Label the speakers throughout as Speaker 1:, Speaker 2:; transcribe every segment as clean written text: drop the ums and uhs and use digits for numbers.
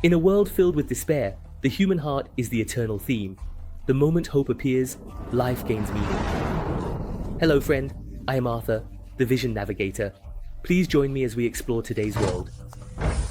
Speaker 1: In a world filled with despair, the human heart is the eternal theme. The moment hope appears, life gains meaning. Hello friend, I am Arthur, the Vision Navigator. Please join me as we explore today's world.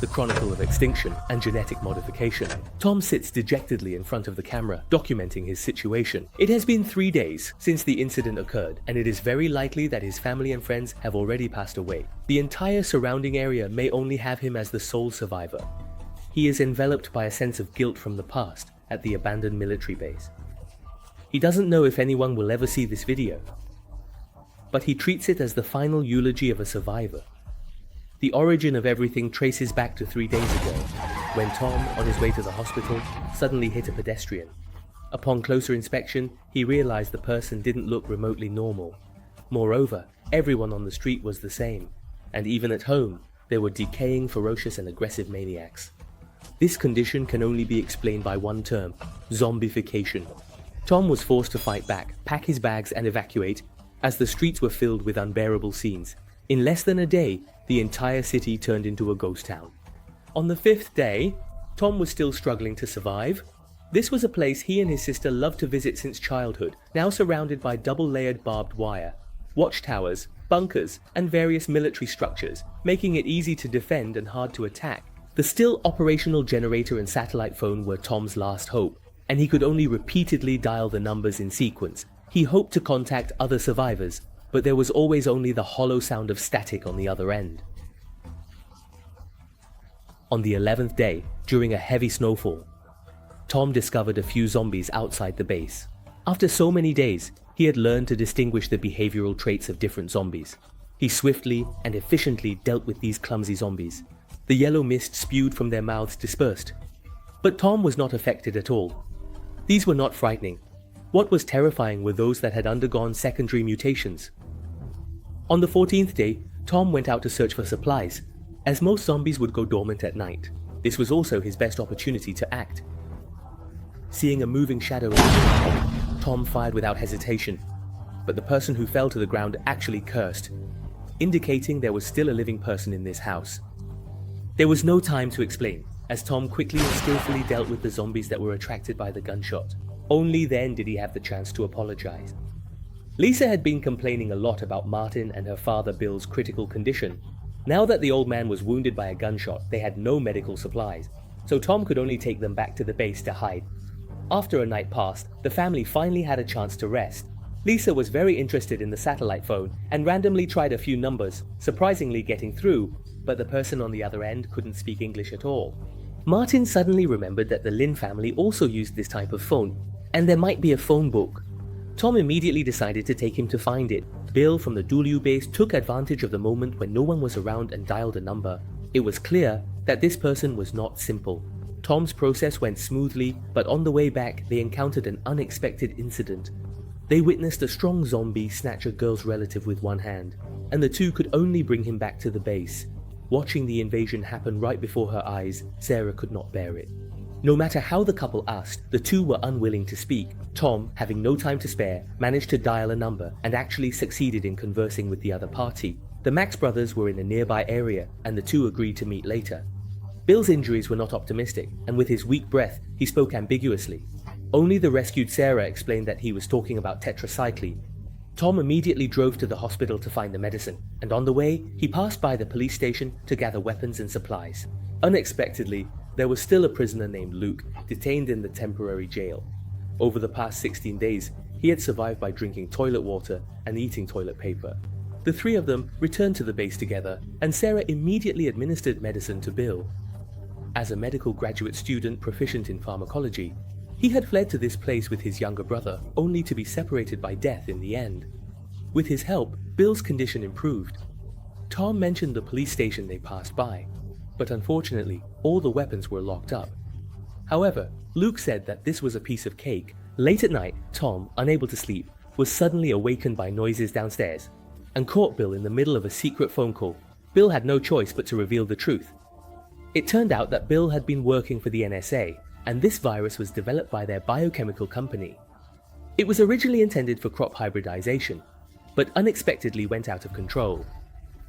Speaker 1: The Chronicle of Extinction and Genetic Modification. Tom sits dejectedly in front of the camera, documenting his situation. It has been 3 days since the incident occurred, and it is very likely that his family and friends have already passed away. The entire surrounding area may only have him as the sole survivor. He is enveloped by a sense of guilt from the past at the abandoned military base. He doesn't know if anyone will ever see this video, but he treats it as the final eulogy of a survivor. The origin of everything traces back to 3 days ago, when Tom, on his way to the hospital, suddenly hit a pedestrian. Upon closer inspection, he realized the person didn't look remotely normal. Moreover, everyone on the street was the same, and even at home, they were decaying, ferocious and aggressive maniacs. This condition can only be explained by one term: zombification. Tom was forced to fight back, pack his bags and evacuate, as the streets were filled with unbearable scenes. In less than a day, the entire city turned into a ghost town. On the 5th day, Tom was still struggling to survive. This was a place he and his sister loved to visit since childhood, now surrounded by double-layered barbed wire, watchtowers, bunkers, and various military structures, making it easy to defend and hard to attack. The still operational generator and satellite phone were Tom's last hope, and he could only repeatedly dial the numbers in sequence. He hoped to contact other survivors, but there was always only the hollow sound of static on the other end. On the 11th day, during a heavy snowfall, Tom discovered a few zombies outside the base. After so many days, he had learned to distinguish the behavioral traits of different zombies. He swiftly and efficiently dealt with these clumsy zombies. The yellow mist spewed from their mouths dispersed. But Tom was not affected at all. These were not frightening. What was terrifying were those that had undergone secondary mutations. On the 14th day, Tom went out to search for supplies, as most zombies would go dormant at night. This was also his best opportunity to act. Seeing a moving shadow, Tom fired without hesitation, but the person who fell to the ground actually cursed, indicating there was still a living person in this house. There was no time to explain, as Tom quickly and skillfully dealt with the zombies that were attracted by the gunshot. Only then did he have the chance to apologize. Lisa had been complaining a lot about Martin and her father Bill's critical condition. Now that the old man was wounded by a gunshot, they had no medical supplies, so Tom could only take them back to the base to hide. After a night passed, the family finally had a chance to rest. Lisa was very interested in the satellite phone and randomly tried a few numbers, surprisingly getting through, but the person on the other end couldn't speak English at all. Martin suddenly remembered that the Lin family also used this type of phone, and there might be a phone book. Tom immediately decided to take him to find it. Bill from the Dulu base took advantage of the moment when no one was around and dialed a number. It was clear that this person was not simple. Tom's process went smoothly, but on the way back they encountered an unexpected incident. They witnessed a strong zombie snatch a girl's relative with one hand, and the two could only bring him back to the base. Watching the invasion happen right before her eyes, Sarah could not bear it. No matter how the couple asked, the two were unwilling to speak. Tom, having no time to spare, managed to dial a number and actually succeeded in conversing with the other party. The Max brothers were in a nearby area, and the two agreed to meet later. Bill's injuries were not optimistic, and with his weak breath, he spoke ambiguously. Only the rescued Sarah explained that he was talking about tetracycline. Tom immediately drove to the hospital to find the medicine, and on the way, he passed by the police station to gather weapons and supplies. Unexpectedly, there was still a prisoner named Luke, detained in the temporary jail. Over the past 16 days, he had survived by drinking toilet water and eating toilet paper. The three of them returned to the base together, and Sarah immediately administered medicine to Bill. As a medical graduate student proficient in pharmacology, he had fled to this place with his younger brother, only to be separated by death in the end. With his help, Bill's condition improved. Tom mentioned the police station they passed by, but unfortunately, all the weapons were locked up. However, Luke said that this was a piece of cake. Late at night, Tom, unable to sleep, was suddenly awakened by noises downstairs and caught Bill in the middle of a secret phone call. Bill had no choice but to reveal the truth. It turned out that Bill had been working for the NSA, and this virus was developed by their biochemical company. It was originally intended for crop hybridization, but unexpectedly went out of control.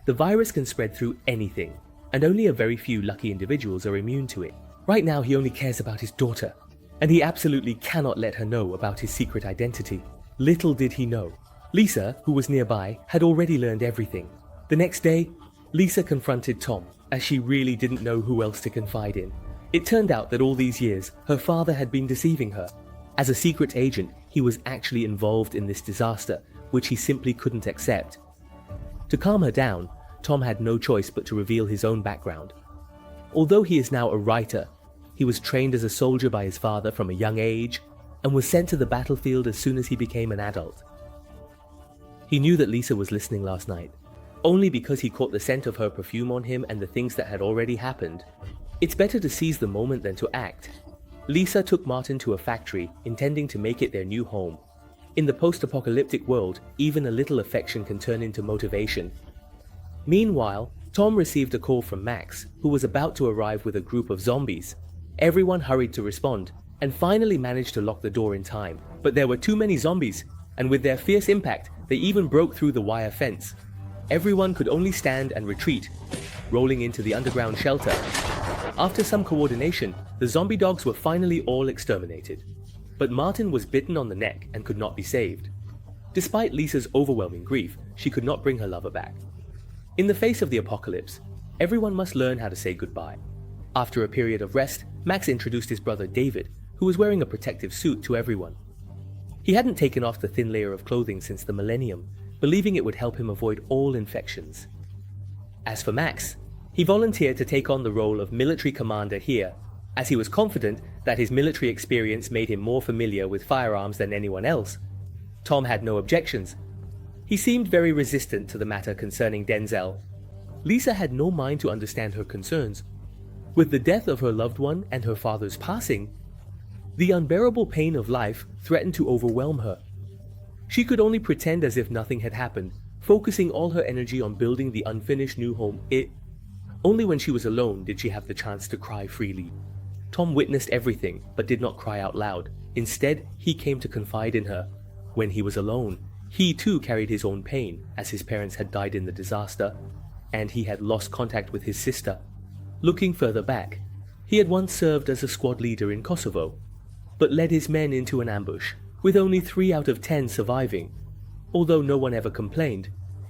Speaker 1: The virus can spread through anything, and only a very few lucky individuals are immune to it. Right now he only cares about his daughter, and he absolutely cannot let her know about his secret identity. Little did he know, Lisa, who was nearby, had already learned everything. The next day, Lisa confronted Tom, as she really didn't know who else to confide in. It turned out that all these years, her father had been deceiving her. As a secret agent, he was actually involved in this disaster, which he simply couldn't accept. To calm her down, Tom had no choice but to reveal his own background. Although he is now a writer, he was trained as a soldier by his father from a young age and was sent to the battlefield as soon as he became an adult. He knew that Lisa was listening last night, only because he caught the scent of her perfume on him and the things that had already happened. It's better to seize the moment than to act. Lisa took Martin to a factory, intending to make it their new home. In the post-apocalyptic world, even a little affection can turn into motivation. Meanwhile, Tom received a call from Max, who was about to arrive with a group of zombies. Everyone hurried to respond, and finally managed to lock the door in time. But there were too many zombies, and with their fierce impact, they even broke through the wire fence. Everyone could only stand and retreat, rolling into the underground shelter. After some coordination, the zombie dogs were finally all exterminated. But Martin was bitten on the neck and could not be saved. Despite Lisa's overwhelming grief, she could not bring her lover back. In the face of the apocalypse, everyone must learn how to say goodbye. After a period of rest, Max introduced his brother David, who was wearing a protective suit, to everyone. He hadn't taken off the thin layer of clothing since the millennium, believing it would help him avoid all infections. As for Max, he volunteered to take on the role of military commander here, as he was confident that his military experience made him more familiar with firearms than anyone else. Tom had no objections. He seemed very resistant to the matter concerning Denzel. Lisa had no mind to understand her concerns. With the death of her loved one and her father's passing, the unbearable pain of life threatened to overwhelm her. She could only pretend as if nothing had happened, focusing all her energy on building the unfinished new home. Only when she was alone did she have the chance to cry freely. Tom witnessed everything, but did not cry out loud. Instead, he came to confide in her. When he was alone, he too carried his own pain, as his parents had died in the disaster, and he had lost contact with his sister. Looking further back, he had once served as a squad leader in Kosovo, but led his men into an ambush, with only 3 out of 10 surviving. Although no one ever complained,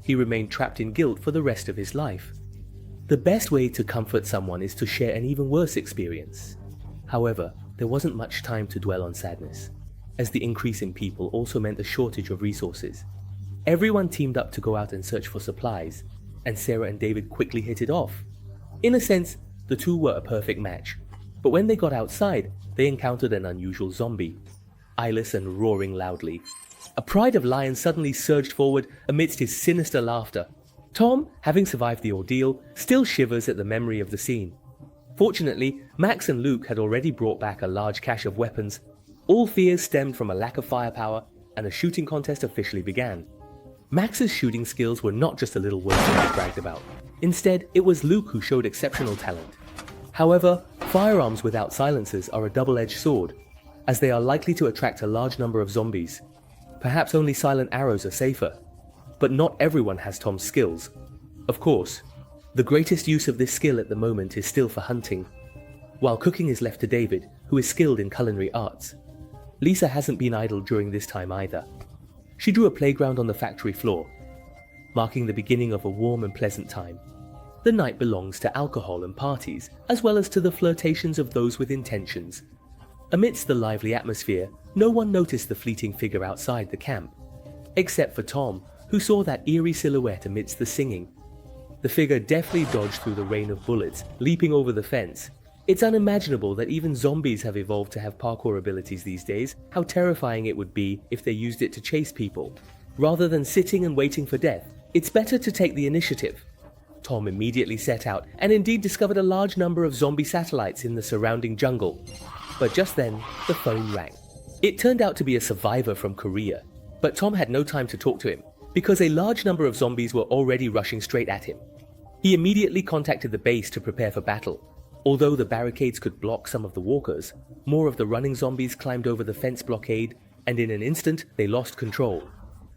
Speaker 1: he remained trapped in guilt for the rest of his life. The best way to comfort someone is to share an even worse experience. However, there wasn't much time to dwell on sadness, as the increase in people also meant a shortage of resources. Everyone teamed up to go out and search for supplies, and Sarah and David quickly hit it off. In a sense, the two were a perfect match, but when they got outside, they encountered an unusual zombie, eyeless and roaring loudly. A pride of lion suddenly surged forward amidst his sinister laughter. Tom, having survived the ordeal, still shivers at the memory of the scene. Fortunately, Max and Luke had already brought back a large cache of weapons. All fears stemmed from a lack of firepower, and a shooting contest officially began. Max's shooting skills were not just a little worse than he bragged about. Instead, it was Luke who showed exceptional talent. However, firearms without silencers are a double-edged sword, as they are likely to attract a large number of zombies. Perhaps only silent arrows are safer. But not everyone has Tom's skills. Of course, the greatest use of this skill at the moment is still for hunting, while cooking is left to David, who is skilled in culinary arts. Lisa hasn't been idle during this time either. She drew a playground on the factory floor, marking the beginning of a warm and pleasant time. The night belongs to alcohol and parties, as well as to the flirtations of those with intentions. Amidst the lively atmosphere, no one noticed the fleeting figure outside the camp, except for Tom, who saw that eerie silhouette amidst the singing. The figure deftly dodged through the rain of bullets, leaping over the fence. It's unimaginable that even zombies have evolved to have parkour abilities these days. How terrifying it would be if they used it to chase people. Rather than sitting and waiting for death, it's better to take the initiative. Tom immediately set out and indeed discovered a large number of zombie satellites in the surrounding jungle. But just then, the phone rang. It turned out to be a survivor from Korea, but Tom had no time to talk to him, because a large number of zombies were already rushing straight at him. He immediately contacted the base to prepare for battle. Although the barricades could block some of the walkers, more of the running zombies climbed over the fence blockade, and in an instant they lost control.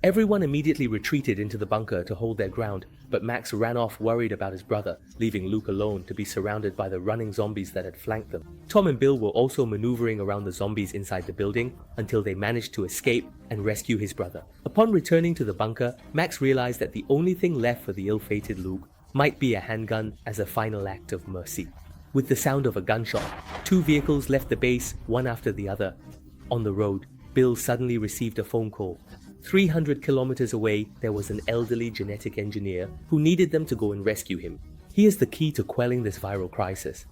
Speaker 1: Everyone immediately retreated into the bunker to hold their ground, but Max ran off worried about his brother, leaving Luke alone to be surrounded by the running zombies that had flanked them. Tom and Bill were also maneuvering around the zombies inside the building until they managed to escape and rescue his brother. Upon returning to the bunker, Max realized that the only thing left for the ill-fated Luke might be a handgun as a final act of mercy. With the sound of a gunshot, two vehicles left the base, one after the other. On the road, Bill suddenly received a phone call. 300 kilometers away, there was an elderly genetic engineer who needed them to go and rescue him. He is the key to quelling this viral crisis.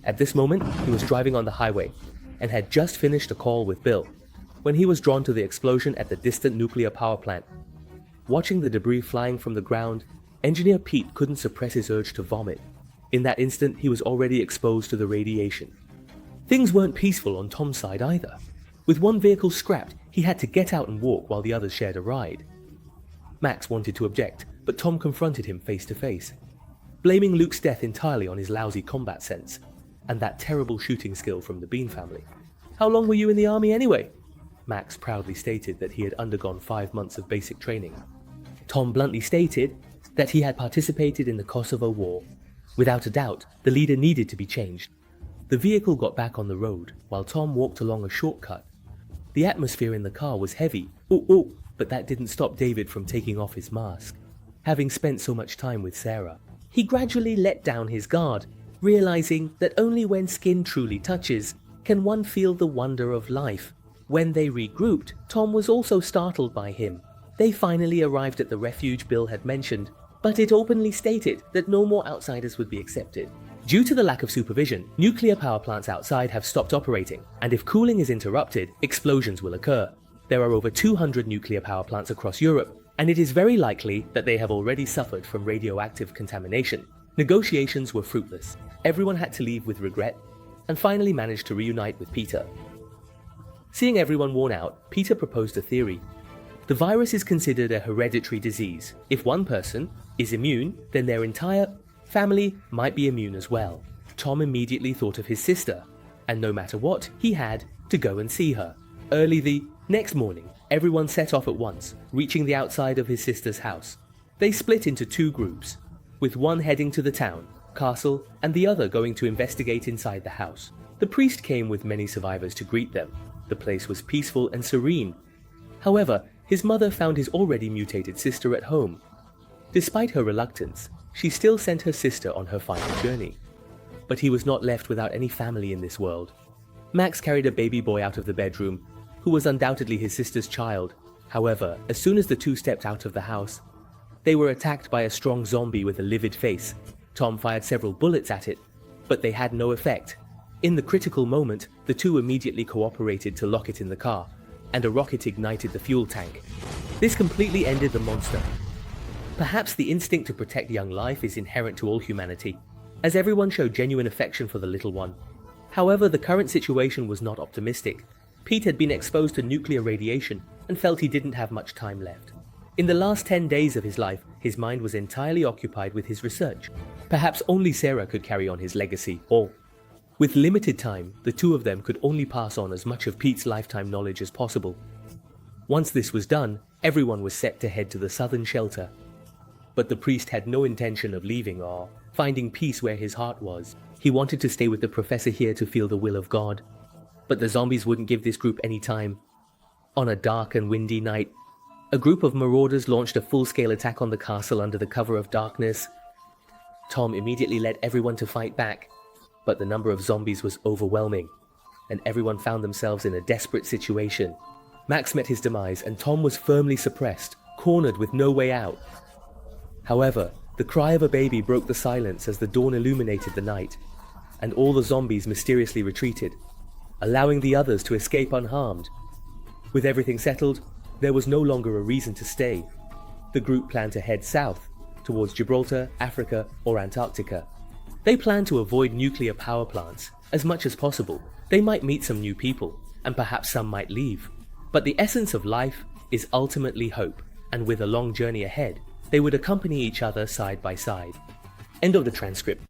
Speaker 1: At this moment, he was driving on the highway and had just finished a call with Bill when he was drawn to the explosion at the distant nuclear power plant. Watching the debris flying from the ground, Engineer Pete couldn't suppress his urge to vomit. In that instant, he was already exposed to the radiation. Things weren't peaceful on Tom's side either. With one vehicle scrapped, he had to get out and walk while the others shared a ride. Max wanted to object, but Tom confronted him face to face, blaming Luke's death entirely on his lousy combat sense and that terrible shooting skill from the Bean family. "How long were you in the army anyway?" Max proudly stated that he had undergone 5 months of basic training. Tom bluntly stated that he had participated in the Kosovo War. Without a doubt, the leader needed to be changed. The vehicle got back on the road while Tom walked along a shortcut. The atmosphere in the car was heavy, but that didn't stop David from taking off his mask. Having spent so much time with Sarah, he gradually let down his guard, realizing that only when skin truly touches can one feel the wonder of life. When they regrouped, Tom was also startled by him. They finally arrived at the refuge Bill had mentioned, but it openly stated that no more outsiders would be accepted. Due to the lack of supervision, nuclear power plants outside have stopped operating, and if cooling is interrupted, explosions will occur. There are over 200 nuclear power plants across Europe, and it is very likely that they have already suffered from radioactive contamination. Negotiations were fruitless. Everyone had to leave with regret, and finally managed to reunite with Peter. Seeing everyone worn out, Peter proposed a theory. The virus is considered a hereditary disease. If one person is immune, then their entire family might be immune as well. Tom immediately thought of his sister, and no matter what, he had to go and see her. Early the next morning, everyone set off at once, reaching the outside of his sister's house. They split into two groups, with one heading to the town, castle, and the other going to investigate inside the house. The priest came with many survivors to greet them. The place was peaceful and serene. However, his mother found his already mutated sister at home. Despite her reluctance, she still sent her sister on her final journey. But he was not left without any family in this world. Max carried a baby boy out of the bedroom, who was undoubtedly his sister's child. However, as soon as the two stepped out of the house, they were attacked by a strong zombie with a livid face. Tom fired several bullets at it, but they had no effect. In the critical moment, the two immediately cooperated to lock it in the car, and a rocket ignited the fuel tank. This completely ended the monster. Perhaps the instinct to protect young life is inherent to all humanity, as everyone showed genuine affection for the little one. However, the current situation was not optimistic. Pete had been exposed to nuclear radiation and felt he didn't have much time left. In the last 10 days of his life, his mind was entirely occupied with his research. Perhaps only Sarah could carry on his legacy, or with limited time, the two of them could only pass on as much of Pete's lifetime knowledge as possible. Once this was done, everyone was set to head to the southern shelter. But the priest had no intention of leaving or finding peace where his heart was. He wanted to stay with the professor here to feel the will of God. But the zombies wouldn't give this group any time. On a dark and windy night, a group of marauders launched a full-scale attack on the castle under the cover of darkness. Tom immediately led everyone to fight back, but the number of zombies was overwhelming, and everyone found themselves in a desperate situation. Max met his demise, and Tom was firmly suppressed, cornered with no way out. However, the cry of a baby broke the silence as the dawn illuminated the night, and all the zombies mysteriously retreated, allowing the others to escape unharmed. With everything settled, there was no longer a reason to stay. The group planned to head south, towards Gibraltar, Africa, or Antarctica. They planned to avoid nuclear power plants as much as possible. They might meet some new people, and perhaps some might leave. But the essence of life is ultimately hope, and with a long journey ahead, they would accompany each other side by side. End of the transcript.